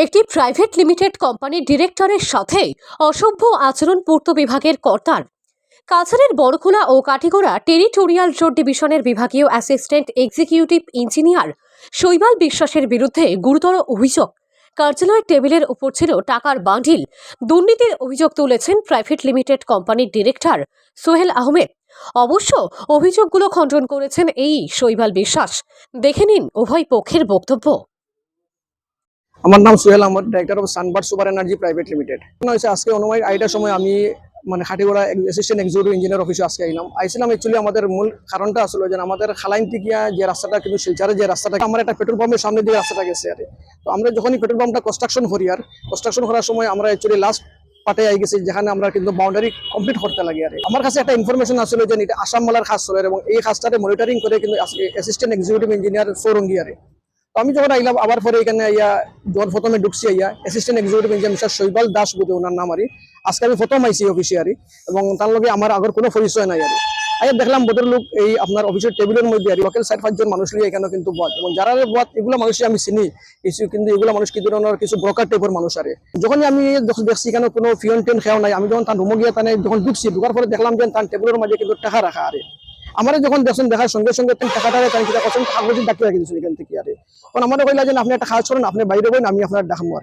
একটি private limited কোম্পানির ডিরেক্টরের সাথে অসভ্য আচরণ পূর্ত বিভাগের কর্তার। কাছাড়ের বড়খোলা ও কাঠিগোড়া টেরিটোরিয়াল রোড ডিভিশনের বিভাগীয় অ্যাসিস্ট্যান্ট এক্সিকিউটিভ ইঞ্জিনিয়ার শৈবাল বিশ্বাসের বিরুদ্ধে গুরুতর অভিযোগ। কার্যালয়ের টেবিলের উপর ছিল টাকার বান্ডিল। দুর্নীতির অভিযোগ তুলেছেন প্রাইভেট লিমিটেড কোম্পানির ডিরেক্টর সোহেল আহমেদ। অবশ্য অভিযোগগুলো খণ্ডন করেছেন এই শৈবাল বিশ্বাস। দেখে নিন উভয় পক্ষের বক্তব্য। আমার নাম Sohel Ahmed, director of Sunbird super energy private limited. আজকে অনুমানিক 8টার সময় আমি হাটিগড়া অ্যাসিস্ট্যান্ট এক্সিকিউটিভ ইঞ্জিনিয়ার অফিসে আজকে আইছিলাম। অ্যাকচুয়ালি আমাদের মূল কারণটা আসলে যে আমাদের খালাইন থেকে যে রাস্তাটা কিন্তু শিলচরে যে রাস্তাটা আমার একটা পেট্রোল পাম্পের সামনে দিয়ে রাস্তাটা গেছে আর তো আমরা যখনই পেট্রোল পাম্পটা কনস্ট্রাকশন করার সময় আমরা অ্যাকচুয়ালি লাস্ট পাটে আই গেছি, যেখানে আমরা কিন্তু বাউন্ডারি কমপ্লিট করতে লাগে আর আমার কাছে একটা ইনফরমেশন আসলে যে এটা আসাম মালার খাস চলে এবং এই খাসটাতে মনিটরিং করে কিন্তু অ্যাসিস্ট্যান্ট এক্সিকিউটিভ ইঞ্জিনিয়ার ফোরঙ্গিয়ারে। আমি যখন আইলাম আবার পরে এখানে যখন প্রথমে ঢুকছি অ্যাসিস্ট্যান্ট এক্সিকিউটিভ ইঞ্জিনিয়ার মিস্টার শৈবাল দাস বুঝে ওনার নাম আজকে আমি প্রথম আইসি অফিসে এবং তার লগে আমার আগের কোনো পরিচয় নাই দেখলাম ভদ্রলোক এই আপনার অফিসের টেবিলের মধ্যে লোকাল 4-5 জন মানুষ লিয়ে এখানে কিন্তু বদ এবং যারা বদ এগুলো মানুষ আমি চিনি কিছু, কিন্তু এগুলো মানুষ কি ধরনের কিছু ব্রোকার টাইপের মানুষ যখনই আমি দেখছি এখানে কোনো ফিয়ন টেন খেয়াও নাই। আমি যখন তার রুমে গিয়ে তানে যখন ঢুকার পরে দেখলাম যে তার টেবিলের মাঝে কিন্তু টাকা রাখা আমার যখন দেখছেন দেখার সঙ্গে সঙ্গে টাকাটা কাগজে ডাকি রাখি দিচ্ছেন এখান থেকে কারণ আমাদের কইলা যে আপনি একটা কাজ করেন, আপনি বাইরে বইন, আমি আপনার ডাকবো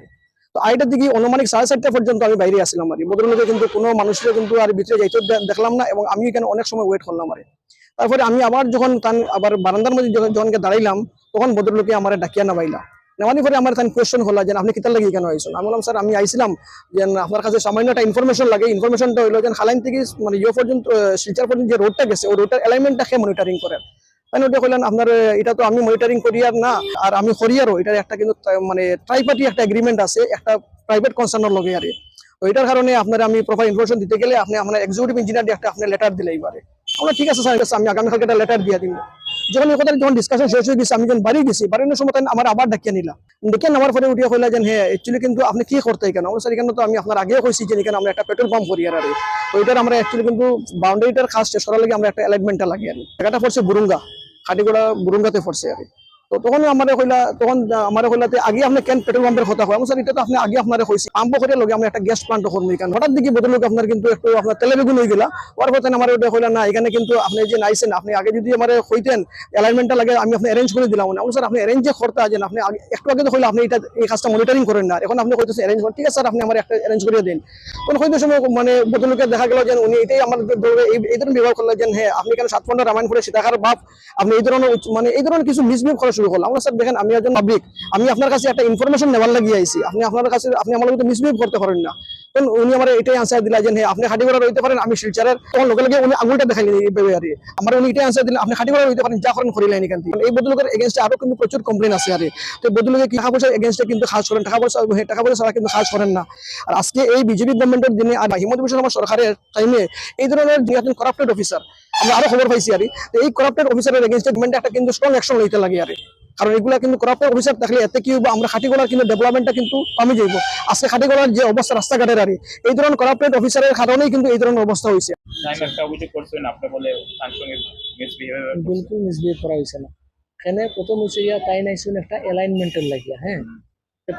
তো আইটার দিকে অনুমানিক 4:30 পর্যন্ত আমি বাইরে আসলাম ভদ্রলোকে কিন্তু কোনো মানুষের কিন্তু ভিতরে যাইতে দেখলাম না এবং আমি এখানে অনেক সময় ওয়েট করলাম তারপরে আমি আবার যখন আবার বারান্দার মধ্যে যখন দাঁড়াইলাম তখন ভদ্রলোকে আমার ডাকিয়া নামাইলা। নেওয়ানি পরে আমার কোয়েশ্চন হলো যে আপনি কিতার লাগে কেন আইসেন। আমি বললাম স্যার আমি আইছিলাম যে আপনার কাছে সামান্য একটা ইনফরমেশন লাগে। ইনফরমেশনটা হইলো যে খালাইন থেকে পর্যন্ত শিলচর পর্যন্ত যে রোডটা গেছে ওই রোডটার অ্যালাইনমেন্টটা মনিটরিং করেন। ওটা কইলেন আপনার এটা তো আমি মনিটরিং করি আর না, আর আমি করিয়ারও এটার একটা কিন্তু ট্রাইপার্টি একটা এগ্রিমেন্ট আছে একটা প্রাইভেট কনসার্নের লগে তো এটার কারণে আপনার আমি প্রপার ইনফরমেশন দিতে গেলে আপনি আপনার এক্সিকিউটিভ ইঞ্জিনিয়ার একটা আপনি লেটার দিলে আমরা ঠিক আছে স্যার আমি আগামীকালকে একটা লেটার দিয়ে দিব। যখন এই কথা যখন ডিসকাশন শেষ হয়ে গেছে আমি যখন বাড়ি গেছি, বাড়ির সময় আমার আবার ডাকিয়ে নিলাম। ডেকে নেওয়ার পরে উঠিয়ে কইলা যে হ্যাঁ অ্যাকচুয়ালি কিন্তু আপনি কি করতে কেন স্যার, এখানে তো আমি আপনার আগেও কইছি যে এখানে আমরা একটা পেট্রোল পাম্প করি তো এটার আমরা অ্যাকচুয়ালি কিন্তু বাউন্ডারিটার খাস শেষ করার লাগে আমরা একটা অ্যালাইনমেন্টটা লাগে জায়গাটা পড়ছে বুরুঙ্গা, খাটিগোড়া বুরুঙ্গাতে পড়ছে তো তখন আমার কইলাতে আগে আপনি কেন পেট্রোল পাম্পের কথা হয় স্যার, এটা তো আপনি আগে আপনারা কইছি পাম্প করে লগে আমরা একটা গ্যাস প্লান্ট করবো এখানে। হঠাৎ দিকে বদলোক আপনার কিন্তু একটু আপনার তেলে বেগুন হয়ে গেলা ওর পথে আমার ওটা কইলা না এখানে কিন্তু আপনি যে নাইছেন আপনি আগে যদি আমার কইতেন অ্যালাইনমেন্টটা লাগে আমি আপনি অ্যারেঞ্জ করে দিলাম না স্যার, আপনি অ্যারেঞ্জ যে করতে আছেন আপনি একটু আগে তো কইলা আপনি এটা এই কাজটা মনিটরিং করেন না, এখন আপনি কইতেছেন অ্যারেঞ্জ করেন। ঠিক আছে স্যার আপনি আমার একটা অ্যারেঞ্জ করে দিন। তখন হয়তো সময় বদলোকে দেখা গেল যে উনি এটাই আমাদের এই ধরনের ব্যবহার করলেন যে হ্যাঁ আপনি কেন 7 ঘন্টা রামায়ণ করে সীতাকার বাপ আপনি এই ধরনের কিছু মিসবিহেভ করা শুরু করলাম। আমরা স্যার দেখেন আমি একজন পাবলিক, আমি আপনার কাছে একটা ইনফরমেশন নেওয়ার লাগিয়ে আইছি, আপনি আপনার কাছে আপনি আমার মধ্যে মিসবিহেভ করতে পারেন না। তখন উনি আমার এটাই আনসার দিলা যে হ্যাঁ আপনি খাটিগড়া রইতে পারেন, আমি শিলচরের। তখন লোকে লোকে উনি আঙুলটা দেখাইলেন আমার উনি এটাই আনসার দিলেন আপনি খাটিগড়া রইতে পারেন, যা করেন করিলেন এখান থেকে। এই বদলোকের এগেনস্টে আরো কিন্তু প্রচুর কমপ্লেন আছে তো বদলোকে টাকা পয়সার এগেনস্টে কিন্তু কাজ করেন, টাকা পয়সা ছাড়া কিন্তু কাজ করেন না। আর আজকে এই বিজেপি গভর্নমেন্টের দিনে আর হিমন্ত বিশ্ব শর্মা সরকারের টাইমে এই ধরনের করাপ্টেড অফিসার আমরা আরো খবর পাইছি তো এই করাপ্টেড অফিসারের এগেনস্টে গভর্নমেন্ট একটা কিন্তু স্ট্রং অ্যাকশন লইতে লাগে কারণ এগুলা কিন্তু করাপ্টেড অফিসার থাকলে এতে কি হইব আমরা খাটিগড়ার কিন্তু ডেভেলপমেন্টটা কিন্তু কমে যাইব। আজকে খাটিগড়ার যে অবস্থা রাস্তাঘাটের এই ধরনের করাপ্টেড অফিসারের কারণেই কিন্তু এই ধরনের অবস্থা হয়েছে। বিলকুল মিসবিহেভ করা হয়েছে না। এখানে প্রথম হচ্ছে তাই নাইছেন একটা অ্যালাইনমেন্টের লাগিয়া। হ্যাঁ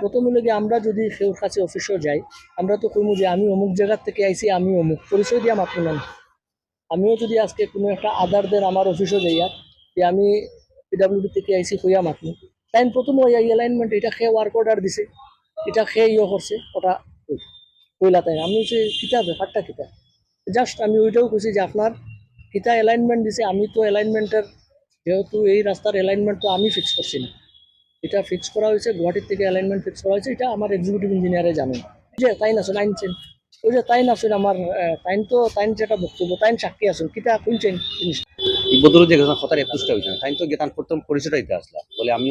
প্রথম হলো গিয়ে আমরা যদি কেউ কাছে অফিসও যাই আমরা তো কইমু যে আমি অমুক জায়গার থেকে আইছি, আমি অমুক পরিচয় দিয়ে মাত্র নেন। আমিও যদি আজকে কোনো একটা আদারদের আমার অফিসও যাইয়া যে আমি পিডাব্লিউডি থেকে আইসি কইয়া মাত্র তাই প্রথম ওই অ্যালাইনমেন্ট এটা খেয়ে ওয়ার্ক অর্ডার দিছে, এটা খেয়ে করছে ওটা কইলা তাই আমি হচ্ছে কিতা ব্যাপারটা কিতা জাস্ট আমি ওইটাও কইছি যে আপনার কিতা অ্যালাইনমেন্ট দিছে। আমি তো অ্যালাইনমেন্টের যেহেতু এই রাস্তার অ্যালাইনমেন্ট তো আমি ফিক্স করছি না, এটা ফিক্স করা হয়েছে গুয়াহাটির থেকে অ্যালাইনমেন্ট ফিক্স করা হয়েছে, এটা আমার এক্সিকিউটিভ ইঞ্জিনিয়ারে জানেন যে তাই না শুন আইনছেন ওই যে তাই না শুন আমার তাইন যেটা বক্তব্য তাইন সাক্ষী আসুন কিতা শুনছেন জিনিসটা বদল যে কথার 21টা হয়েছে না তাই তো গেতান প্রথম পরিচয়টা দিতে আসলাম বলে আমি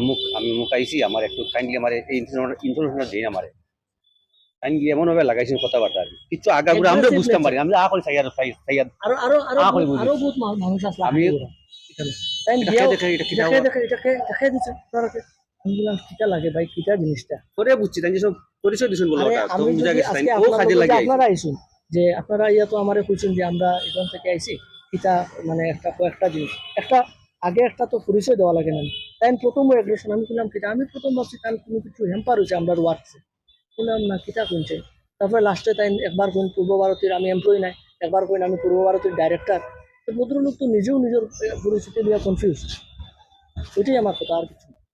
অমুক আইসি আমার একটু কাইন্ডলি আমার এই ইনফরমেশনটা দিন আমার কাইন্ডলি এমন ভাবে লাগাইছেন কথাবার্তা আর কিছু আগাগুলো আমরা বুঝতাম পারি আমি আখরি সাইয়াদ আরো আরো আরো আরো বহুত মানুষ আসলে আমি কিটা লাগে ভাই কিটা জিনিসটা পরে বুঝছি তাই সব পরিচয় দিছেন বলে আমি বুঝা গেছে ও কাজে লাগে আপনারা আইছেন যে আপনারা ইয়া তো আমারে কইছেন যে আমরা এখান থেকে আইছি কিটা একটা কয়েকটা জিনিস একটা আগে একটা তো পরিচয় দেওয়া লাগে না তাই প্রথম অ্যাগ্রেশন আমি বললাম কিটা আমি প্রথম ভাবছি তাই কোনো কিছু হ্যাম্পার হয়েছে আমরা ওয়ার্কসে বললাম না কিটা কোনছে তারপরে লাস্টে তাই একবার কোন পূর্ব ভারতের আমি এমপ্লয়ি নাই একবার কোন আমি পূর্ব ভারতের ডাইরেক্টর তো ভদ্রলোক তো নিজেও নিজের পরিস্থিতি নিয়ে কনফিউজ ওইটাই আমার কথা আর কিছু না।